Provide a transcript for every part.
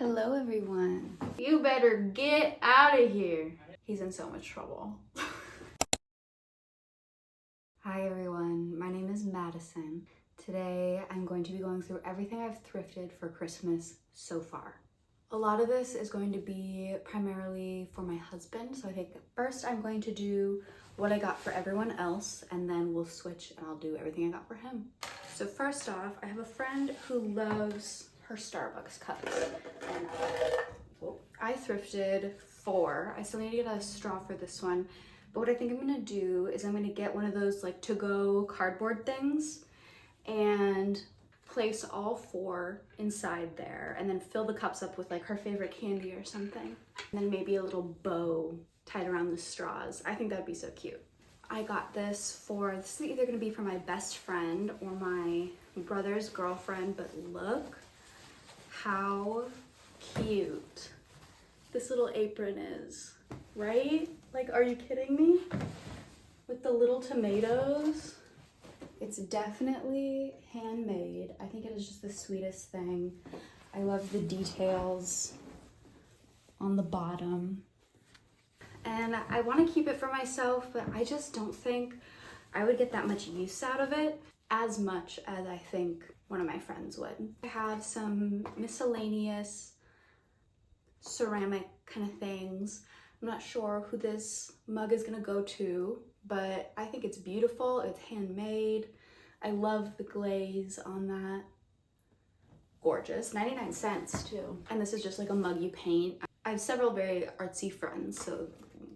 Hello everyone. You better get out of here. He's in so much trouble. Hi everyone, my name is Madison. Today I'm going to be going through everything I've thrifted for Christmas so far. A lot of this is going to be primarily for my husband, so I think first I'm going to do what I got for everyone else, and then we'll switch and I'll do everything I got for him. So first off, I have a friend who loves her Starbucks cups, and I thrifted 4. I still need to get a straw for this one, but what I think I'm gonna do is I'm gonna get one of those like to-go cardboard things and place all 4 inside there, and then fill the cups up with like her favorite candy or something, and then maybe a little bow tied around the straws. I think that'd be so cute. I got this is either gonna be for my best friend or my brother's girlfriend, but look how cute this little apron is, right? Like, are you kidding me? With the little tomatoes. It's definitely handmade. I think it is just the sweetest thing. I love the details on the bottom. And I want to keep it for myself, but I just don't think I would get that much use out of it as much as I think one of my friends would. I have some miscellaneous ceramic kind of things. I'm not sure who this mug is gonna go to, but I think it's beautiful. It's handmade. I love the glaze on that. Gorgeous. 99 cents too. And this is just like a mug you paint. I have several very artsy friends, so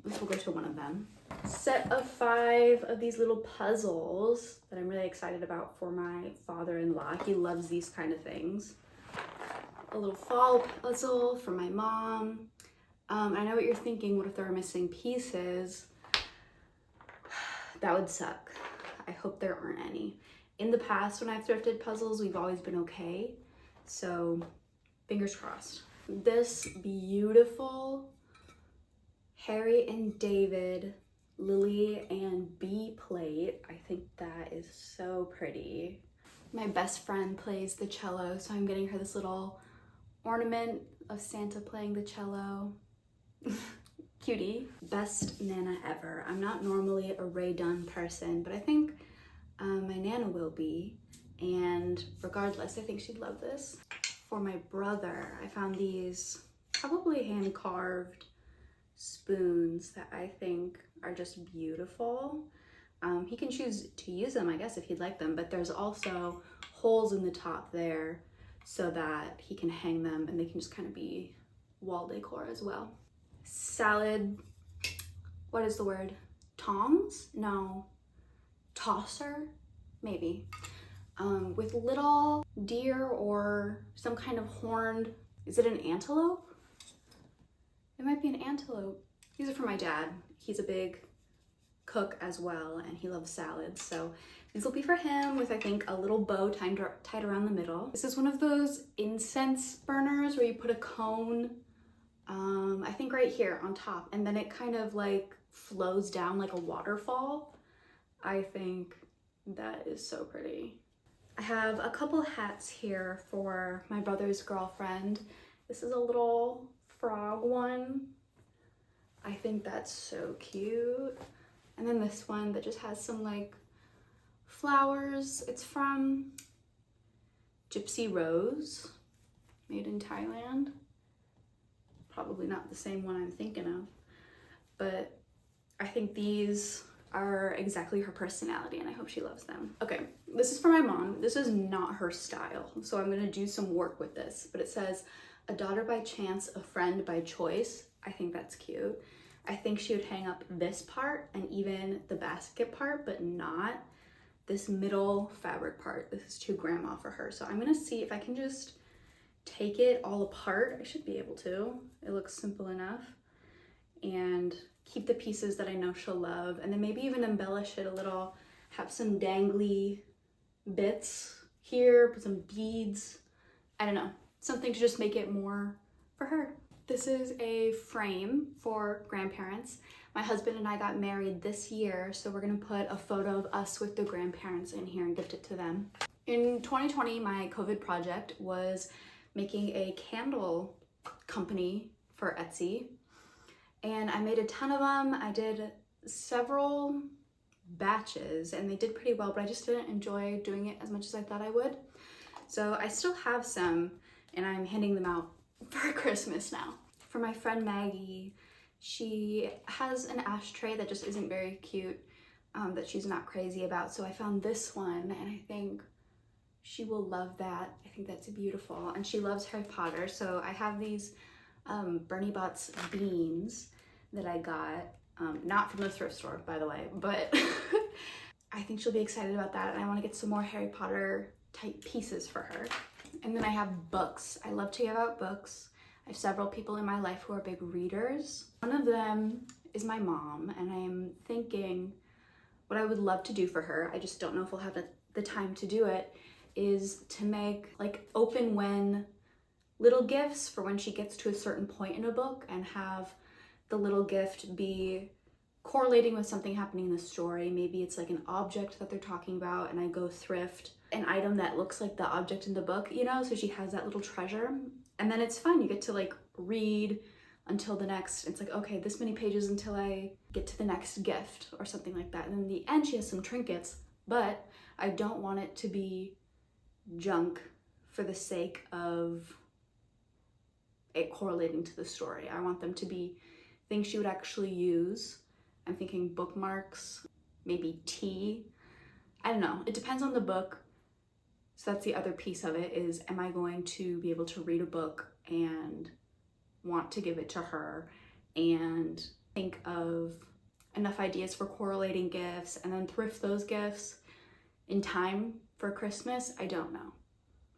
this will go to one of them. Set of 5 of these little puzzles that I'm really excited about for my father-in-law. He loves these kind of things. A little fall puzzle for my mom. I know what you're thinking, what if there are missing pieces? That would suck. I hope there aren't any. In the past, when I've thrifted puzzles, we've always been okay. So fingers crossed. This beautiful Harry and David Lily and Bee plate. I think that is so pretty. My best friend plays the cello, so I'm getting her this little ornament of Santa playing the cello. Cutie. Best Nana ever. I'm not normally a Rae Dunn person, but I think my Nana will be, and regardless, I think she'd love this. For my brother, I found these probably hand-carved spoons that I think are just beautiful. He can choose to use them, I guess, if he'd like them, but there's also holes in the top there so that he can hang them and they can just kind of be wall decor as well. Salad, what is the word? Tongs? No. Tosser? Maybe. With little deer or some kind of horned, is it an antelope? It might be an antelope. These are for my dad. He's a big cook as well, and he loves salads. So these will be for him with, I think, a little bow tied around the middle. This is one of those incense burners where you put a cone, I think right here on top, and then it kind of like flows down like a waterfall. I think that is so pretty. I have a couple hats here for my brother's girlfriend. This is a little frog one. I think that's so cute. And then this one that just has some like flowers. It's from Gypsy Rose, made in Thailand. Probably not the same one I'm thinking of, but I think these are exactly her personality and I hope she loves them. Okay, this is for my mom. This is not her style, so I'm gonna do some work with this, but it says, "A daughter by chance, a friend by choice." I think that's cute. I think she would hang up this part and even the basket part, but not this middle fabric part. This is too grandma for her. So I'm gonna see if I can just take it all apart. I should be able to. It looks simple enough. And keep the pieces that I know she'll love, and then maybe even embellish it a little, have some dangly bits here, put some beads. I don't know, something to just make it more for her. This is a frame for grandparents. My husband and I got married this year, so we're gonna put a photo of us with the grandparents in here and gift it to them. In 2020, my COVID project was making a candle company for Etsy. And I made a ton of them. I did several batches and they did pretty well, but I just didn't enjoy doing it as much as I thought I would. So I still have some and I'm handing them out for Christmas now. For my friend Maggie, she has an ashtray that just isn't very cute, that she's not crazy about. So I found this one and I think she will love that. I think that's beautiful. And she loves Harry Potter. So I have these Bernie Bott's beans that I got, not from the thrift store, by the way, but I think she'll be excited about that. And I want to get some more Harry Potter type pieces for her. And then I have books. I love to give out books. I have several people in my life who are big readers. One of them is my mom, and I'm thinking what I would love to do for her, I just don't know if we'll have the time to do it, is to make like open when little gifts for when she gets to a certain point in a book, and have the little gift be correlating with something happening in the story. Maybe it's like an object that they're talking about and I go thrift an item that looks like the object in the book, you know, so she has that little treasure. And then it's fun, you get to like read until the next, it's like, okay, this many pages until I get to the next gift or something like that. And then in the end she has some trinkets, but I don't want it to be junk for the sake of it correlating to the story. I want them to be things she would actually use. I'm thinking bookmarks, maybe tea. I don't know, it depends on the book. So that's the other piece of it, is am I going to be able to read a book and want to give it to her and think of enough ideas for correlating gifts and then thrift those gifts in time for Christmas? I don't know.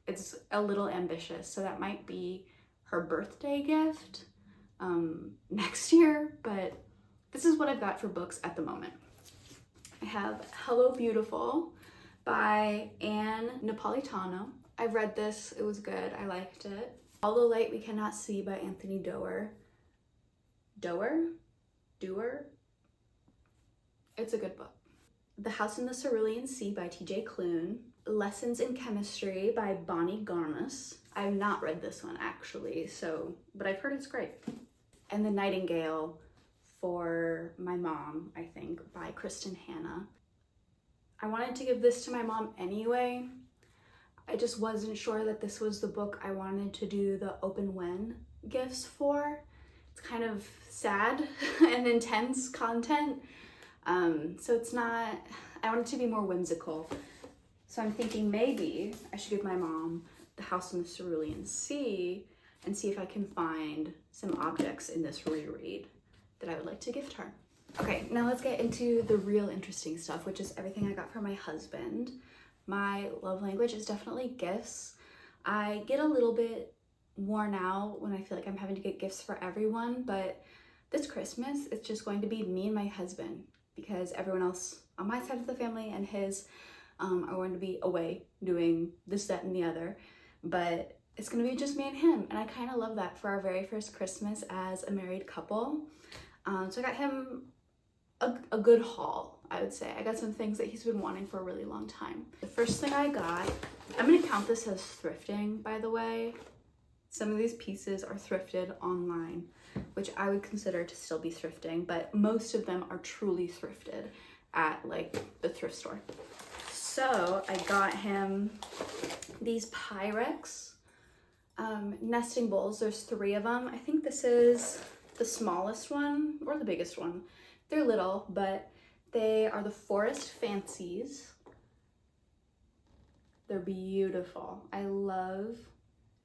It's a little ambitious, so that might be her birthday gift next year, but this is what I've got for books at the moment. I have Hello Beautiful by Anne Napolitano. I've read this, it was good, I liked it. All the Light We Cannot See by Anthony Doerr. Doer? It's a good book. The House in the Cerulean Sea by TJ Klune. Lessons in Chemistry by Bonnie Garmus. I've not read this one actually, but I've heard it's great. And The Nightingale for my mom, I think, by Kristen Hanna. I wanted to give this to my mom anyway. I just wasn't sure that this was the book I wanted to do the open when gifts for. It's kind of sad and intense content. So it's not, I want it to be more whimsical. So I'm thinking maybe I should give my mom The House in the Cerulean Sea and see if I can find some objects in this reread that I would like to gift her. Okay, now let's get into the real interesting stuff, which is everything I got for my husband. My love language is definitely gifts. I get a little bit worn out when I feel like I'm having to get gifts for everyone, but this Christmas, it's just going to be me and my husband, because everyone else on my side of the family and his are going to be away doing this, that, and the other. But it's gonna be just me and him, and I kind of love that for our very first Christmas as a married couple. So I got him a good haul, I would say. I got some things that he's been wanting for a really long time. The first thing I got, I'm gonna count this as thrifting, by the way. Some of these pieces are thrifted online, which I would consider to still be thrifting, but most of them are truly thrifted at like the thrift store. So I got him these Pyrex nesting bowls. There's 3 of them. I think this is the smallest one or the biggest one. They're little, but they are the Forest Fancies. They're beautiful. I love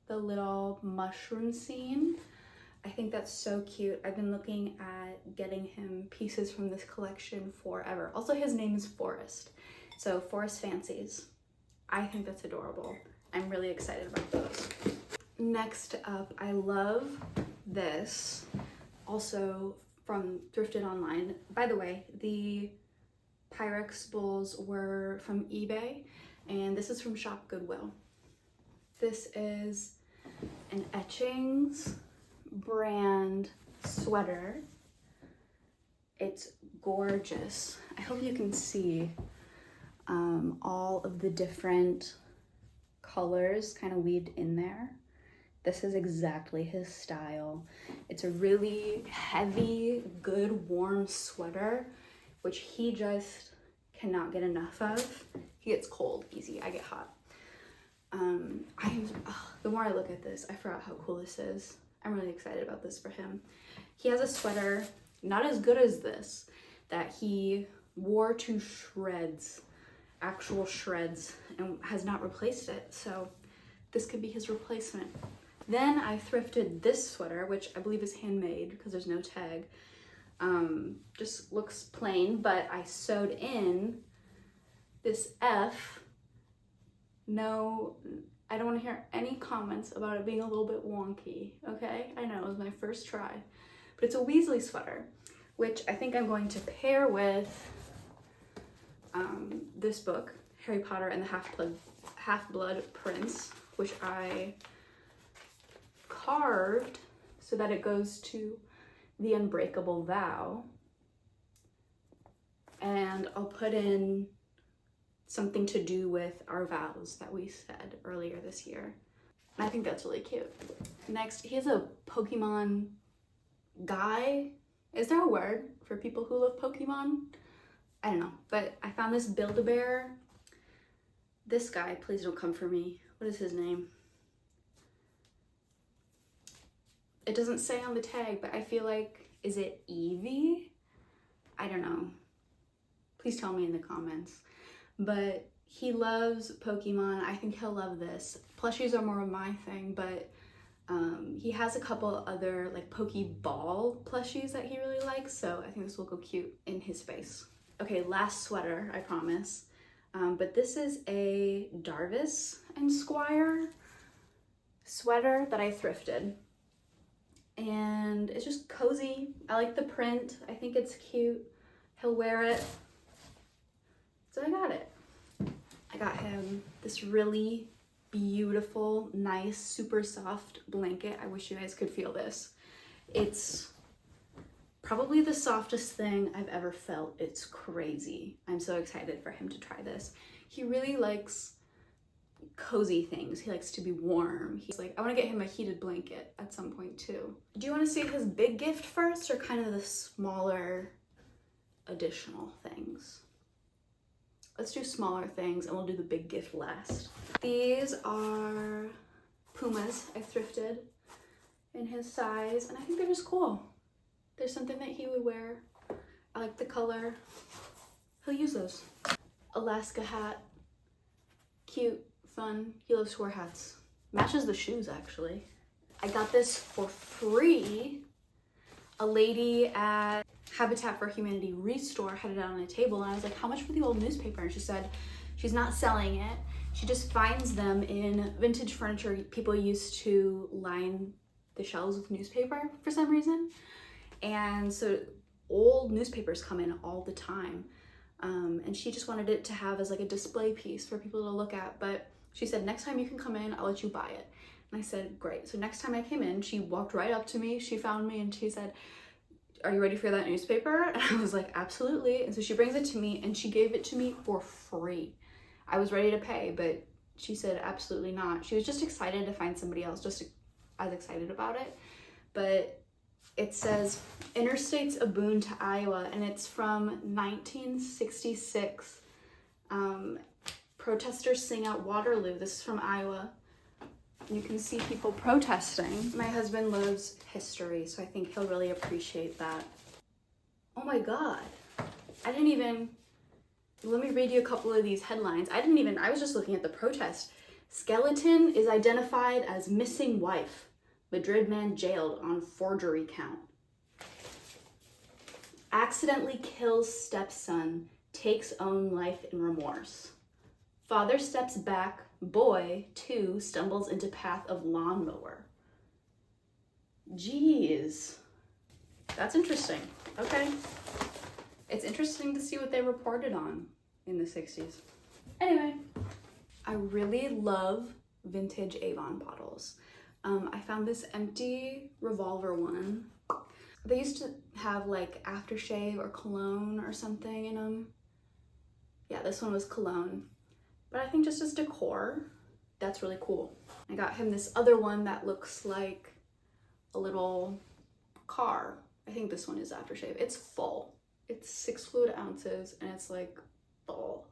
the little mushroom scene. I think that's so cute. I've been looking at getting him pieces from this collection forever. Also, his name is Forest. So Forest Fancies. I think that's adorable. I'm really excited about those. Next up, I love this. Also from Thrifted online. By the way, the Pyrex bowls were from eBay, and this is from Shop Goodwill. This is an Etchings brand sweater. It's gorgeous. I hope you can see all of the different colors kind of weaved in there. This is exactly his style. It's a really heavy, good, warm sweater, which he just cannot get enough of. He gets cold easy, I get hot. The more I look at this, I forgot how cool this is. I'm really excited about this for him. He has a sweater, not as good as this, that he wore to shreds, actual shreds, and has not replaced it. So this could be his replacement. Then I thrifted this sweater, which I believe is handmade because there's no tag. Just looks plain, but I sewed in this F. No, I don't want to hear any comments about it being a little bit wonky, okay? I know, it was my first try. But it's a Weasley sweater, which I think I'm going to pair with this book, Harry Potter and the Half-Blood Prince, which I carved so that it goes to the Unbreakable Vow. And I'll put in something to do with our vows that we said earlier this year. And I think that's really cute. Next, he has a Pokemon guy. Is there a word for people who love Pokemon? I don't know, but I found this Build-A-Bear. This guy, please don't come for me. What is his name? It doesn't say on the tag, but I feel like, is it Eevee? I don't know. Please tell me in the comments. But he loves Pokemon. I think he'll love this. Plushies are more of my thing, but he has a couple other like Pokeball plushies that he really likes, so I think this will go cute in his face. Okay, last sweater, I promise. But this is a Darvis and Squire sweater that I thrifted. And it's just cozy. I like the print. I think it's cute. He'll wear it. So I got it. I got him this really beautiful, nice, super soft blanket. I wish you guys could feel this. It's probably the softest thing I've ever felt. It's crazy. I'm so excited for him to try this. He really likes cozy things. He likes to be warm. He's like, I want to get him a heated blanket at some point too. Do you want to see his big gift first or kind of the smaller additional things? Let's do smaller things and we'll do the big gift last. These are Pumas I thrifted in his size, and I think they're just cool. There's something that he would wear. I like the color. He'll use those. Alaska hat. Cute, fun. He loves to wear hats. Matches the shoes, actually. I got this for free. A lady at Habitat for Humanity Restore had it out on a table, and I was like, how much for the old newspaper? And she said she's not selling it. She just finds them in vintage furniture. People used to line the shelves with newspaper for some reason. And so old newspapers come in all the time. And she just wanted it to have as like a display piece for people to look at. But she said, next time you can come in, I'll let you buy it. And I said, great. So next time I came in, she walked right up to me. She found me and she said, are you ready for that newspaper? And I was like, absolutely. And so she brings it to me and she gave it to me for free. I was ready to pay, but she said absolutely not. She was just excited to find somebody else just as excited about it. But it says, Interstate's a Boon to Iowa, and it's from 1966. Protesters sing out Waterloo. This is from Iowa. You can see people protesting. My husband loves history, so I think he'll really appreciate that. Oh my God. Let me read you a couple of these headlines. I was just looking at the protest. Skeleton is identified as missing wife. Madrid man jailed on forgery count. Accidentally kills stepson, takes own life in remorse. Father steps back, boy, too, stumbles into path of lawnmower. Jeez. That's interesting. Okay. It's interesting to see what they reported on in the 60s. Anyway, I really love vintage Avon bottles. I found this empty revolver one. They used to have like aftershave or cologne or something in them. Yeah, this one was cologne. But I think just as decor, that's really cool. I got him this other one that looks like a little car. I think this one is aftershave. It's full. It's 6 fluid ounces and it's like full.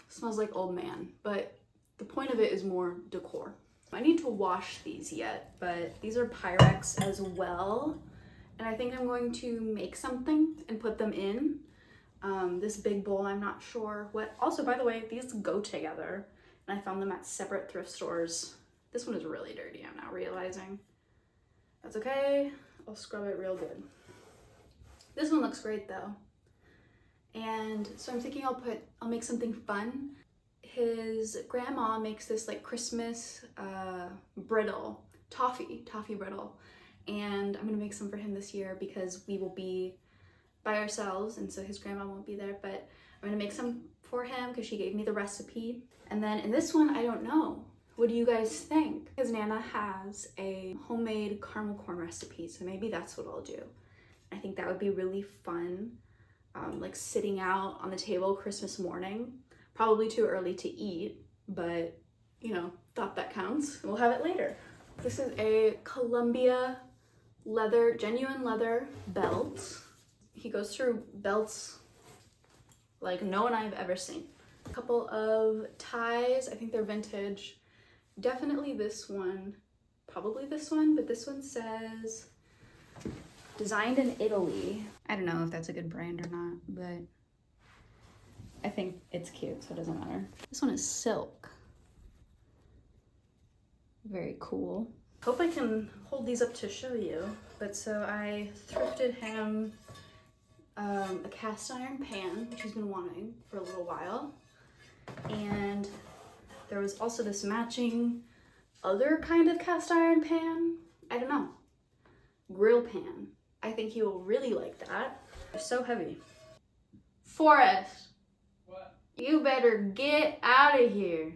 It smells like old man, but the point of it is more decor. I need to wash these yet, but these are Pyrex as well. And I think I'm going to make something and put them in. This big bowl, I'm not sure what. Also, by the way, these go together and I found them at separate thrift stores. This one is really dirty, I'm now realizing. That's okay, I'll scrub it real good. This one looks great though. And so I'm thinking I'll make something fun. His grandma makes this like Christmas brittle, toffee brittle. And I'm gonna make some for him this year because we will be by ourselves and so his grandma won't be there, but I'm gonna make some for him because she gave me the recipe. And then in this one, I don't know. What do you guys think? His Nana has a homemade caramel corn recipe, so maybe that's what I'll do. I think that would be really fun, like sitting out on the table Christmas morning. Probably too early to eat, but you know, thought that counts. We'll have it later. This is a Columbia leather, genuine leather belt. He goes through belts like no one I've ever seen. A couple of ties, I think they're vintage. Definitely this one, probably this one, but this one says designed in Italy. I don't know if that's a good brand or not, but I think it's cute, so it doesn't matter. This one is silk. Very cool. Hope I can hold these up to show you. But so I thrifted him a cast iron pan, which he's been wanting for a little while. And there was also this matching other kind of cast iron pan. I don't know. Grill pan. I think he will really like that. They're so heavy. Forrest. What? You better get out of here.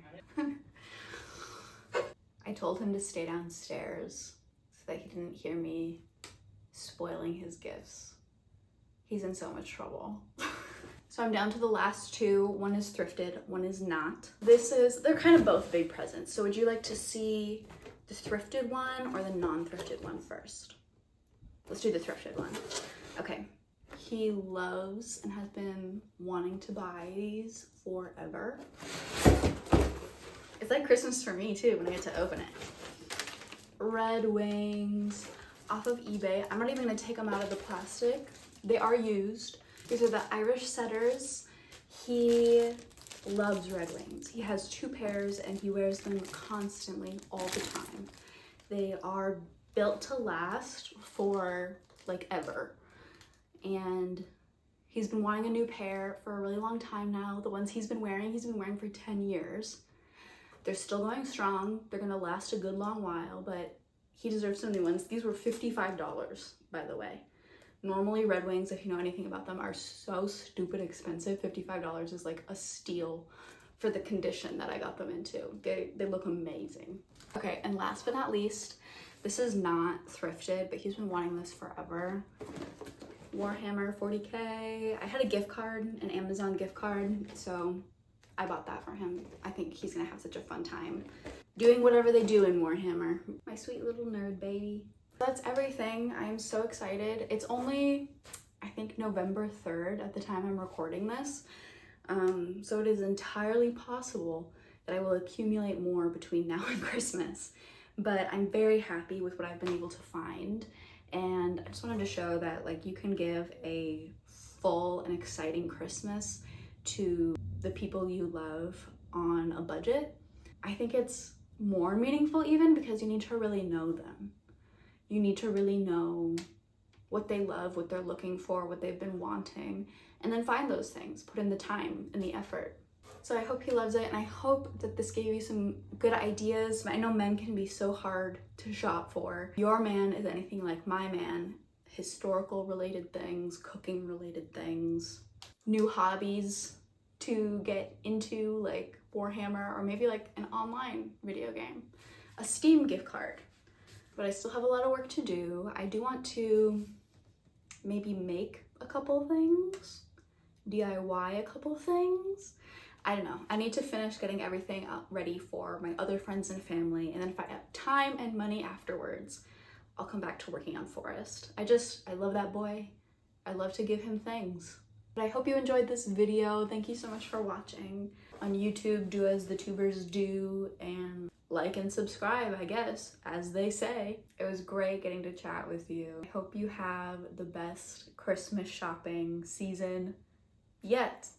I told him to stay downstairs so that he didn't hear me spoiling his gifts. He's in so much trouble. So I'm down to the last two. One is thrifted, one is not. They're kind of both big presents. So would you like to see the thrifted one or the non-thrifted one first? Let's do the thrifted one. Okay. He loves and has been wanting to buy these forever. It's like Christmas for me too when I get to open it. Red Wings off of eBay. I'm not even gonna take them out of the plastic. They are used. These are the Irish setters. He loves Red Wings. He has 2 pairs and he wears them constantly all the time. They are built to last for like ever. And he's been wanting a new pair for a really long time now. The ones he's been wearing for 10 years. They're still going strong. They're gonna last a good long while, but he deserves some new ones. These were $55, by the way. Normally Red Wings, if you know anything about them, are so stupid expensive. $55 is like a steal for the condition that I got them into. They look amazing. Okay, and last but not least, this is not thrifted, but he's been wanting this forever. Warhammer 40K. I had a gift card, an Amazon gift card, so I bought that for him. I think he's gonna have such a fun time doing whatever they do in Warhammer. My sweet little nerd baby. That's everything. I'm so excited. It's only, I think, November 3rd at the time I'm recording this. So it is entirely possible that I will accumulate more between now and Christmas. But I'm very happy with what I've been able to find. And I just wanted to show that like you can give a full and exciting Christmas to the people you love on a budget. I think it's more meaningful even because you need to really know them. You need to really know what they love, what they're looking for, what they've been wanting, and then find those things, put in the time and the effort. So I hope he loves it, and I hope that this gave you some good ideas. I know men can be so hard to shop for. Your man is anything like my man. Historical related things, cooking related things, new hobbies to get into like Warhammer, or maybe like an online video game, a Steam gift card. But I still have a lot of work to do. I do want to maybe make a couple things, DIY a couple things. I don't know. I need to finish getting everything ready for my other friends and family, and then if I have time and money afterwards, I'll come back to working on Forest. I love that boy. I love to give him things. But I hope you enjoyed this video. Thank you so much for watching. On YouTube, do as the tubers do and like and subscribe, I guess, as they say. It was great getting to chat with you. I hope you have the best Christmas shopping season yet.